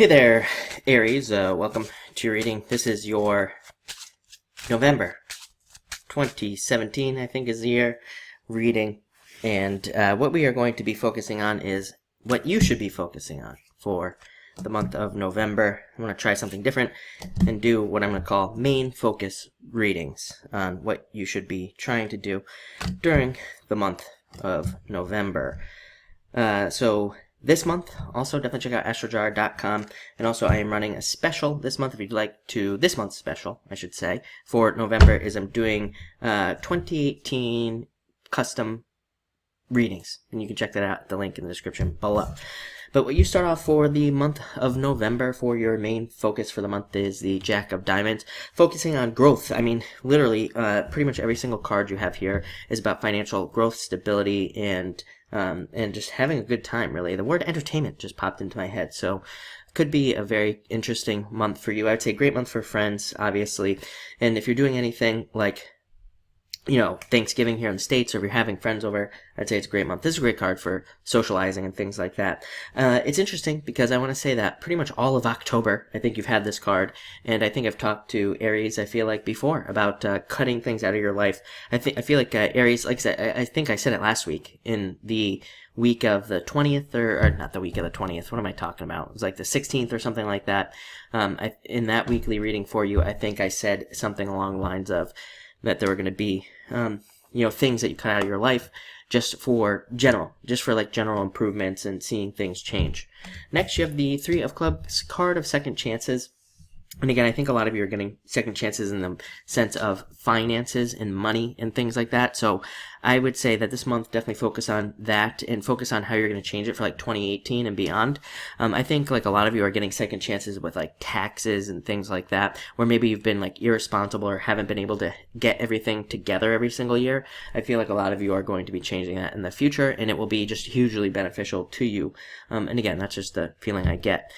Hey there, Aries. Welcome to your reading. This is your November 2017, I think is the year, reading. And what we are going to be focusing on is what you should be focusing on for the month of November. I'm going to try something different and do what I'm going to call main focus readings on what you should be trying to do during the month of November. So this month, also definitely check out astrojar.com, and also I am running a special this month. If you'd like to, this month's special, I should say, for November is I'm doing 2018 custom readings, and you can check that out at the link in the description below. But what you start off for the month of November for your main focus for the month is the Jack of Diamonds, focusing on growth. I mean, literally, pretty much every single card you have here is about financial growth, stability, and just having a good time, really. The word entertainment just popped into my head, so could be a very interesting month for you. I would say great month for friends, obviously, and if you're doing anything like Thanksgiving here in the States, or if you're having friends over, I'd say it's a great month. This is a great card for socializing and things like that. It's interesting because I want to say that pretty much all of October, I think you've had this card, and I think I've talked to Aries, I feel like, before about cutting things out of your life. I feel like Aries, like I said, I think I said it last week, in the week of the 20th, or not the week of the 20th, what am I talking about? It was like the 16th or something like that. In that weekly reading for you, I think I said something along the lines of that there were going to be, things that you cut out of your life just for general improvements and seeing things change. Next, you have the Three of Clubs card of second chances. And again, I think a lot of you are getting second chances in the sense of finances and money and things like that. So I would say that this month definitely focus on that and focus on how you're going to change it for like 2018 and beyond. I think like a lot of you are getting second chances with like taxes and things like that, where maybe you've been like irresponsible or haven't been able to get everything together every single year. I feel like a lot of you are going to be changing that in the future, and it will be just hugely beneficial to you. And again, that's just the feeling I get.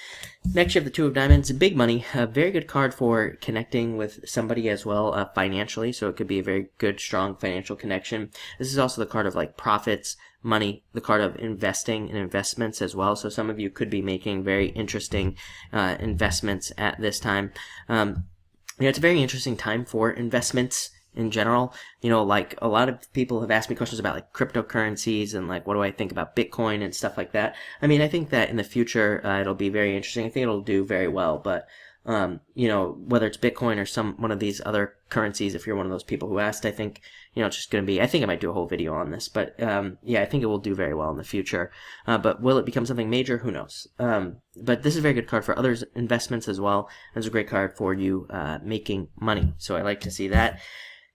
Next, you have the Two of Diamonds, big money, a very good card for connecting with somebody as well financially, so it could be a very good, strong financial connection. This is also the card of like profits, money, the card of investing and investments as well, so some of you could be making very interesting investments at this time. It's a very interesting time for investments in general. Like a lot of people have asked me questions about like cryptocurrencies and like what do I think about Bitcoin and stuff like that. I mean, I think that in the future it'll be very interesting. I think it'll do very well, but whether it's Bitcoin or one of these other currencies, if you're one of those people who asked, I think, it's just going to be, I think I might do a whole video on this, but, I think it will do very well in the future. But will it become something major? Who knows? But this is a very good card for others' investments as well. It's a great card for you, making money. So I like to see that.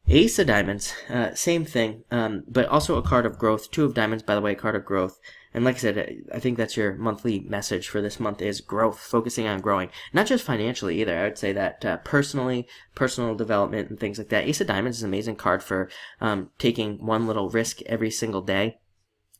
Ace of Diamonds, same thing, but also a card of growth. Two of Diamonds, by the way, a card of growth. And like I said, I think that's your monthly message for this month is growth, focusing on growing. Not just financially either. I would say that personally, personal development and things like that. Ace of Diamonds is an amazing card for taking one little risk every single day.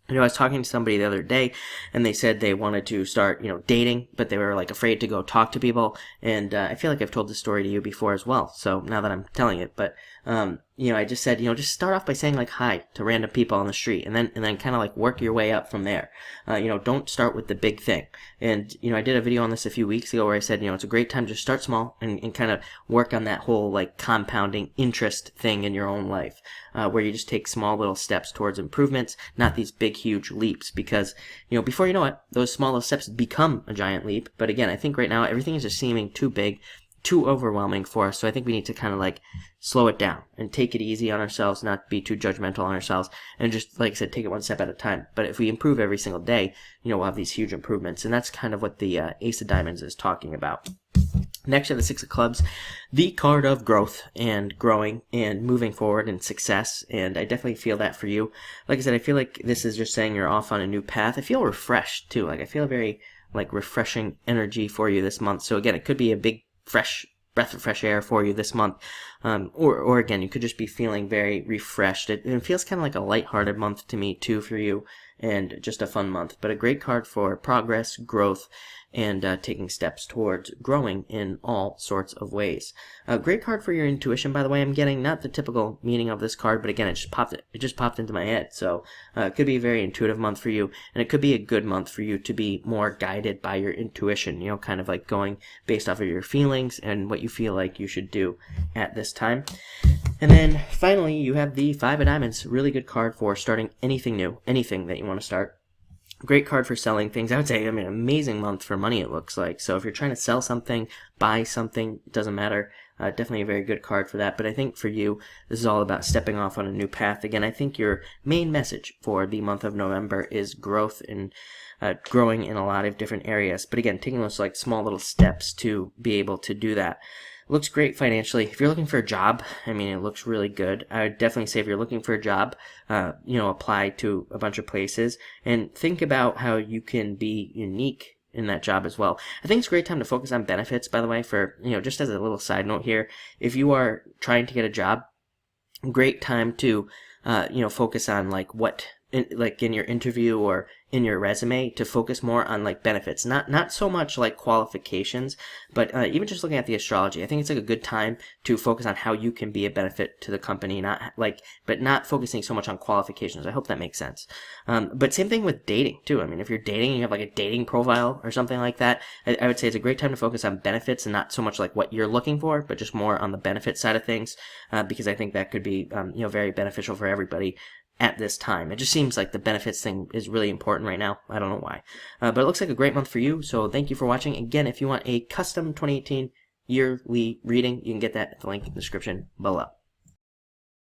I was talking to somebody the other day, and they said they wanted to start, dating, but they were, like, afraid to go talk to people, and I feel like I've told this story to you before as well, so now that I'm telling it, but, I just said, just start off by saying, like, hi to random people on the street, and then kind of, like, work your way up from there. Don't start with the big thing. And, I did a video on this a few weeks ago where I said, it's a great time to start small and kind of work on that whole, like, compounding interest thing in your own life, where you just take small little steps towards improvements, not these big, huge leaps, because, before you know it, those small little steps become a giant leap. But again, I think right now everything is just seeming too big, too overwhelming for us, so I think we need to kind of like slow it down and take it easy on ourselves, not be too judgmental on ourselves, and just, like I said, take it one step at a time. But if we improve every single day, we'll have these huge improvements, and that's kind of what the Ace of Diamonds is talking about. Next, you have the Six of Clubs, the card of growth and growing and moving forward and success, and I definitely feel that for you. Like I said, I feel like this is just saying you're off on a new path. I feel refreshed, too. Like, I feel very, like, refreshing energy for you this month. So, again, it could be a big, fresh breath of fresh air for you this month. Or again, you could just be feeling very refreshed. It feels kind of like a lighthearted month to me, too, for you, and just a fun month. But a great card for progress, growth, and taking steps towards growing in all sorts of ways. A great card for your intuition, by the way. I'm getting not the typical meaning of this card, but again, it just popped into my head. So it could be a very intuitive month for you, and it could be a good month for you to be more guided by your intuition, kind of like going based off of your feelings and what you feel like you should do at this time. And then finally, you have the Five of Diamonds. Really good card for starting anything new, anything that you want to start. Great card for selling things. I would say, amazing month for money, it looks like. So if you're trying to sell something, buy something, it doesn't matter. Definitely a very good card for that. But I think for you, this is all about stepping off on a new path. Again, I think your main message for the month of November is growth and growing in a lot of different areas. But again, taking those like small little steps to be able to do that. Looks great financially. If you're looking for a job, it looks really good. I would definitely say if you're looking for a job, apply to a bunch of places and think about how you can be unique in that job as well. I think it's a great time to focus on benefits, by the way, for, just as a little side note here. If you are trying to get a job, great time to, focus on like in your interview or in your resume to focus more on like benefits, not so much like qualifications, but even just looking at the astrology. I think it's like a good time to focus on how you can be a benefit to the company, but not focusing so much on qualifications. I hope that makes sense. But same thing with dating too. If you're dating, you have like a dating profile or something like that. I would say it's a great time to focus on benefits and not so much like what you're looking for, but just more on the benefit side of things, because I think that could be very beneficial for everybody at this time. It just seems like the benefits thing is really important right now. I don't know why. But it looks like a great month for you, so thank you for watching. Again, if you want a custom 2018 yearly reading, you can get that at the link in the description below.